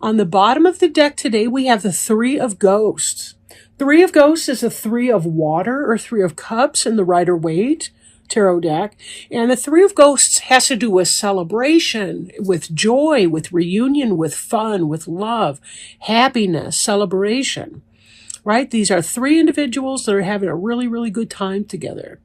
On the bottom of the deck today, we have the Three of Ghosts. Three of Ghosts is a Three of Water or Three of Cups in the Rider-Waite tarot deck. And the Three of Ghosts has to do with celebration, with joy, with reunion, with fun, with love, happiness, celebration, right? These are three individuals that are having a really, really good time together,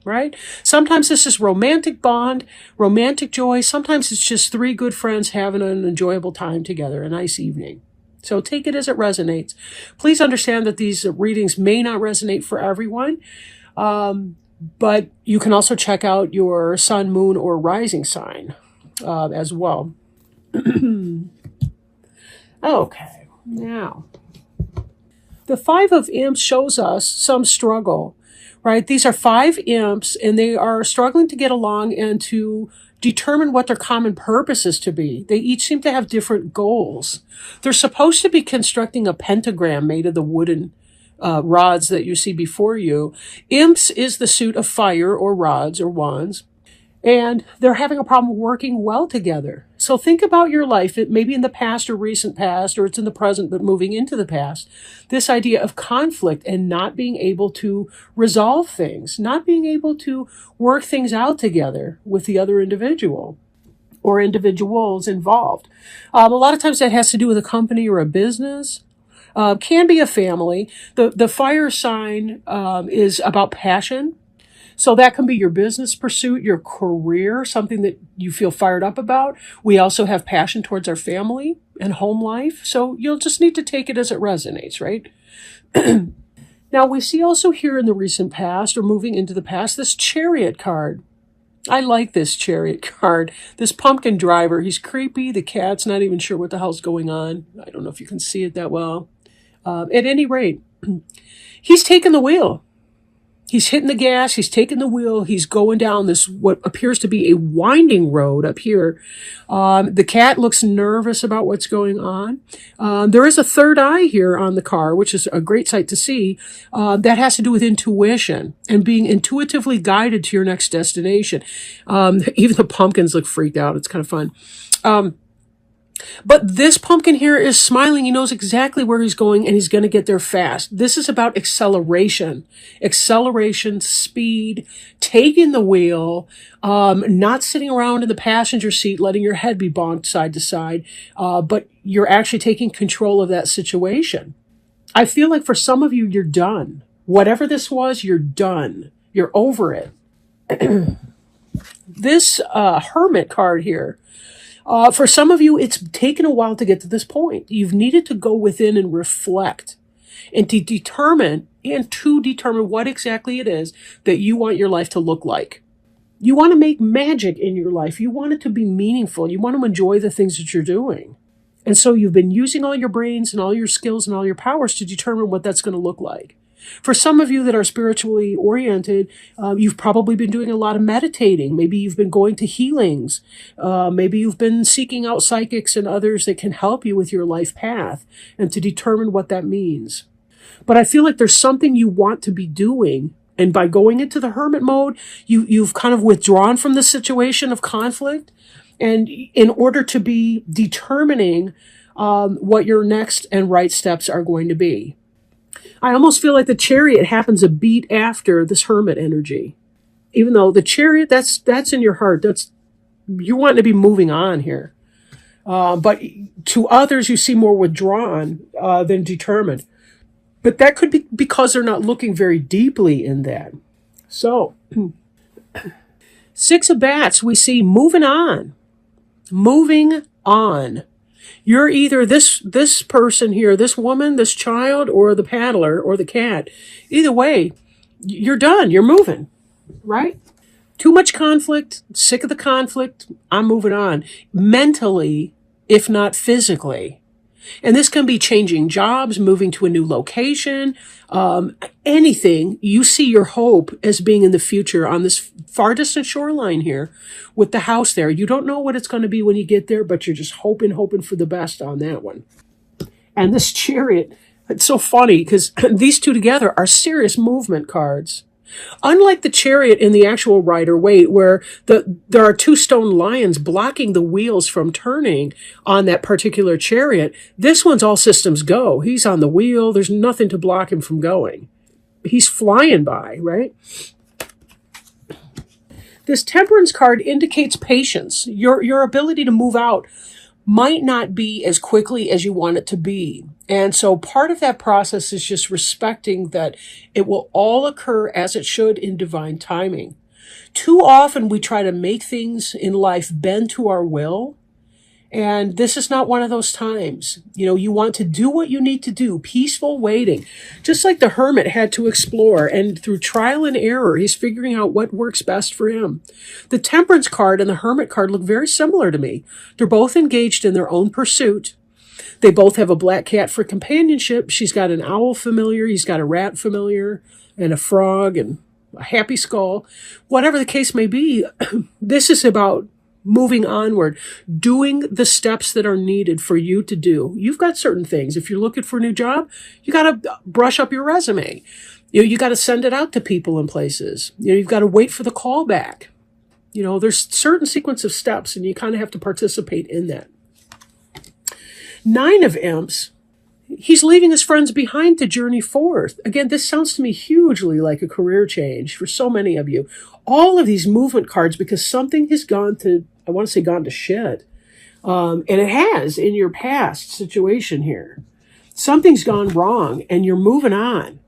right? Sometimes this is romantic bond, romantic joy. Sometimes it's just three good friends having an enjoyable time together, a nice evening. So take it as it resonates. Please understand that these readings may not resonate for everyone. But you can also check out your sun, moon, or rising sign as well. Okay, now. The Five of Imps shows us some struggle, right? These are five imps, and they are struggling to get along and to determine what their common purpose is to be. They each seem to have different goals. They're supposed to be constructing a pentagram made of the wooden rods that you see before you. Imps is the suit of fire or rods or wands, and they're having a problem working well together. So think about your life. It may be in the past or recent past, or it's in the present but moving into the past. This idea of conflict and not being able to resolve things, not being able to work things out together with the other individual or individuals involved. A lot of times that has to do with a company or a business. Can be a family. The fire sign is about passion. So that can be your business pursuit, your career, something that you feel fired up about. We also have passion towards our family and home life. So you'll just need to take it as it resonates, right? Now we see also here in the recent past or moving into the past, this Chariot card. I like this Chariot card. This pumpkin driver, he's creepy. The cat's not even sure what the hell's going on. I don't know if you can see it that well. At any rate, he's taking the wheel. He's hitting the gas. He's taking the wheel. He's going down this, what appears to be a winding road up here. The cat looks nervous about what's going on. There is a third eye here on the car, which is a great sight to see. That has to do with intuition and being intuitively guided to your next destination. Even the pumpkins look freaked out. It's kind of fun. But this pumpkin here is smiling. He knows exactly where he's going, and he's going to get there fast. This is about acceleration, speed, taking the wheel, not sitting around in the passenger seat, letting your head be bonked side to side, but you're actually taking control of that situation. I feel like for some of you, you're done. Whatever this was, you're done. You're over it. This Hermit card here, for some of you, it's taken a while to get to this point. You've needed to go within and reflect and to determine what exactly it is that you want your life to look like. You want to make magic in your life. You want it to be meaningful. You want to enjoy the things that you're doing. And so you've been using all your brains and all your skills and all your powers to determine what that's going to look like. For some of you that are spiritually oriented, you've probably been doing a lot of meditating. Maybe you've been going to healings. Maybe you've been seeking out psychics and others that can help you with your life path and to determine what that means. But I feel like there's something you want to be doing. And by going into the hermit mode, you've kind of withdrawn from the situation of conflict. And in order to be determining what your next and right steps are going to be. I almost feel like the Chariot happens a beat after this hermit energy. Even though the Chariot, that's in your heart. You want to be moving on here. But to others, you see more withdrawn than determined. But that could be because they're not looking very deeply in that. So, Six of Bats, we see moving on. Moving on. You're either this person here, this woman, this child, or the paddler, or the cat. Either way, you're done. You're moving, right? Too much conflict, sick of the conflict, I'm moving on. Mentally, if not physically. And this can be changing jobs, moving to a new location, anything. You see your hope as being in the future on this far distant shoreline here with the house there. You don't know what it's going to be when you get there, but you're just hoping for the best on that one. And this Chariot, it's so funny because these two together are serious movement cards. Unlike the Chariot in the actual Rider-Waite, where there are two stone lions blocking the wheels from turning on that particular chariot, this one's all systems go. He's on the wheel. There's nothing to block him from going. He's flying by, right? This Temperance card indicates patience. Your ability to move out might not be as quickly as you want it to be. And so part of that process is just respecting that it will all occur as it should in divine timing. Too often we try to make things in life bend to our will. And this is not one of those times. You know, you want to do what you need to do, peaceful waiting. Just like the hermit had to explore, and through trial and error, he's figuring out what works best for him. The Temperance card and the Hermit card look very similar to me. They're both engaged in their own pursuit. They both have a black cat for companionship. She's got an owl familiar, he's got a rat familiar, and a frog, and a happy skull. Whatever the case may be, this is about moving onward, doing the steps that are needed for you to do. You've got certain things. If you're looking for a new job, you got to brush up your resume. You got to send it out to people and places. You've got to wait for the call back. There's certain sequence of steps, and you kind of have to participate in that. 9 of Imps, he's leaving his friends behind to journey forth. Again, this sounds to me hugely like a career change for so many of you. All of these movement cards, because something has gone to shit. And it has in your past situation here. Something's gone wrong and you're moving on.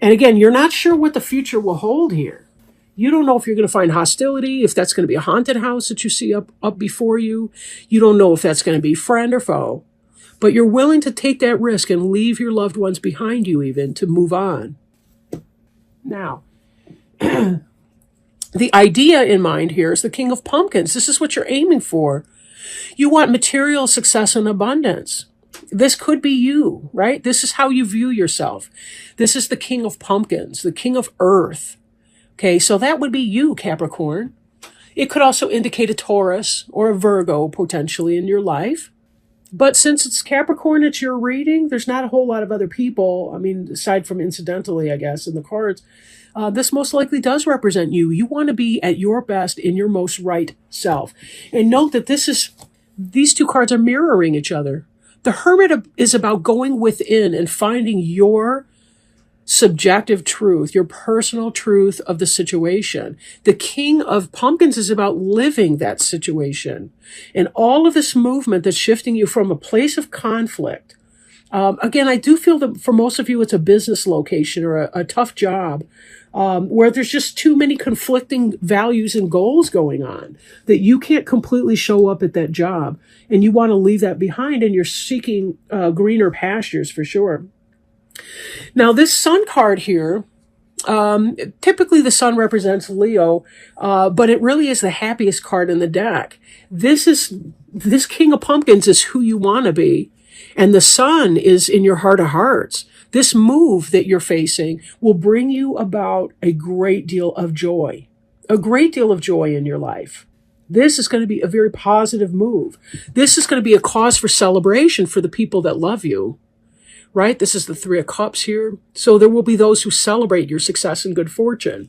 And again, you're not sure what the future will hold here. You don't know if you're going to find hostility, if that's going to be a haunted house that you see up before you. You don't know if that's going to be friend or foe. But you're willing to take that risk and leave your loved ones behind you even to move on. Now, the idea in mind here is the King of Pumpkins. This is what you're aiming for. You want material success and abundance. This could be you, right? This is how you view yourself. This is the King of Pumpkins, the King of Earth. Okay, so that would be you, Capricorn. It could also indicate a Taurus or a Virgo potentially in your life. But since it's Capricorn, it's your reading, there's not a whole lot of other people, aside from incidentally, I guess, in the cards. This most likely does represent you. You want to be at your best in your most right self. And note that these two cards are mirroring each other. The Hermit is about going within and finding your subjective truth, your personal truth of the situation. The King of Pumpkins is about living that situation. And all of this movement that's shifting you from a place of conflict. Again, I do feel that for most of you, it's a business location or a tough job where there's just too many conflicting values and goals going on that you can't completely show up at that job. And you want to leave that behind, and you're seeking greener pastures for sure. Now, this Sun card here, typically the Sun represents Leo, but it really is the happiest card in the deck. This King of Pumpkins is who you want to be, and the Sun is in your heart of hearts. This move that you're facing will bring you about a great deal of joy in your life. This is going to be a very positive move. This is going to be a cause for celebration for the people that love you. Right? This is the 3 of Cups here. So there will be those who celebrate your success and good fortune.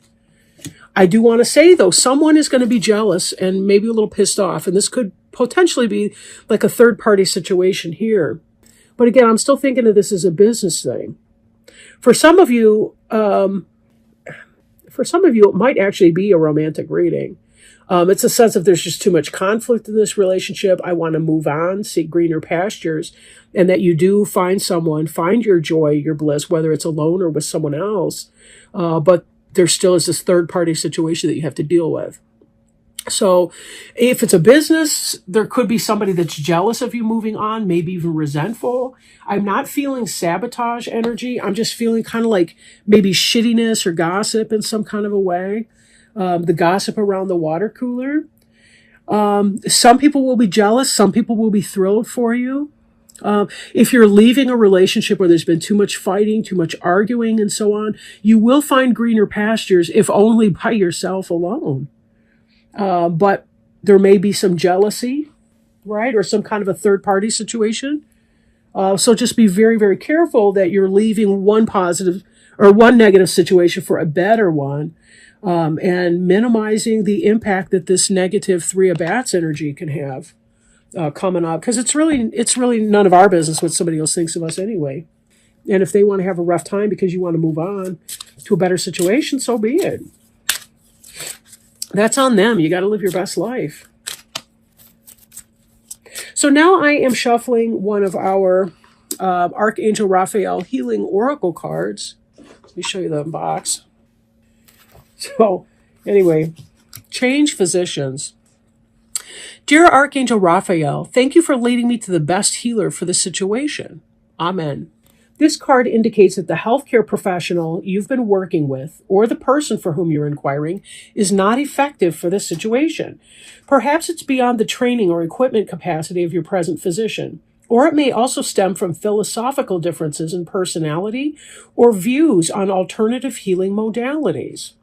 I do want to say, though, someone is going to be jealous and maybe a little pissed off. And this could potentially be like a third-party situation here. But again, I'm still thinking of this as a business thing. For some of you, it might actually be a romantic reading. It's a sense of there's just too much conflict in this relationship. I want to move on, seek greener pastures, and that you do find your joy, your bliss, whether it's alone or with someone else. But there still is this third-party situation that you have to deal with. So if it's a business, there could be somebody that's jealous of you moving on, maybe even resentful. I'm not feeling sabotage energy. I'm just feeling kind of like maybe shittiness or gossip in some kind of a way. The gossip around the water cooler. Some people will be jealous. Some people will be thrilled for you. If you're leaving a relationship where there's been too much fighting, too much arguing, and so on, you will find greener pastures, if only by yourself alone. But there may be some jealousy, right? Or some kind of a third-party situation. So just be very, very careful that you're leaving one positive or one negative situation for a better one, and minimizing the impact that this negative Three of Bats energy can have coming up, because it's really none of our business what somebody else thinks of us anyway. And if they want to have a rough time because you want to move on to a better situation, so be it. That's on them. You got to live your best life. So now I am shuffling one of our Archangel Raphael Healing Oracle cards. Let me show you the box. So anyway, change physicians. Dear Archangel Raphael, thank you for leading me to the best healer for the situation. Amen. This card indicates that the healthcare professional you've been working with, or the person for whom you're inquiring, is not effective for this situation. Perhaps it's beyond the training or equipment capacity of your present physician, or it may also stem from philosophical differences in personality or views on alternative healing modalities.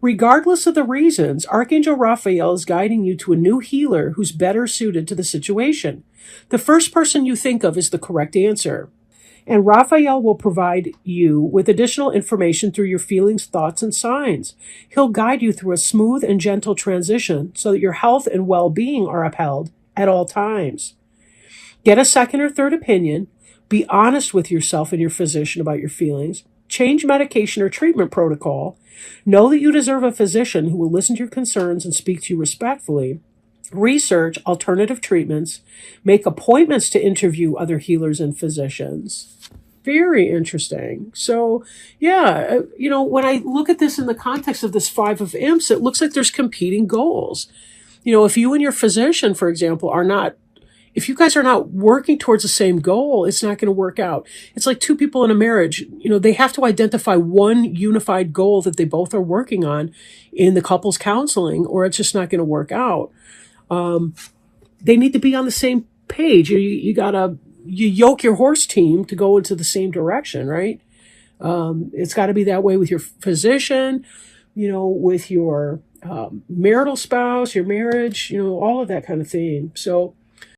Regardless of the reasons, Archangel Raphael is guiding you to a new healer who's better suited to the situation. The first person you think of is the correct answer. And Raphael will provide you with additional information through your feelings, thoughts, and signs. He'll guide you through a smooth and gentle transition so that your health and well-being are upheld at all times. Get a second or third opinion. Be honest with yourself and your physician about your feelings. Change medication or treatment protocol. Know that you deserve a physician who will listen to your concerns and speak to you respectfully. Research alternative treatments. Make appointments to interview other healers and physicians. Very interesting. So, yeah, when I look at this in the context of this Five of Imps, it looks like there's competing goals. If you and your physician, for example, if you guys are not working towards the same goal, it's not going to work out. It's like two people in a marriage. They have to identify one unified goal that they both are working on in the couples counseling, or it's just not going to work out. They need to be on the same page. You yoke your horse team to go into the same direction, right? It's got to be that way with your physician, with your marital spouse, your marriage, all of that kind of thing. So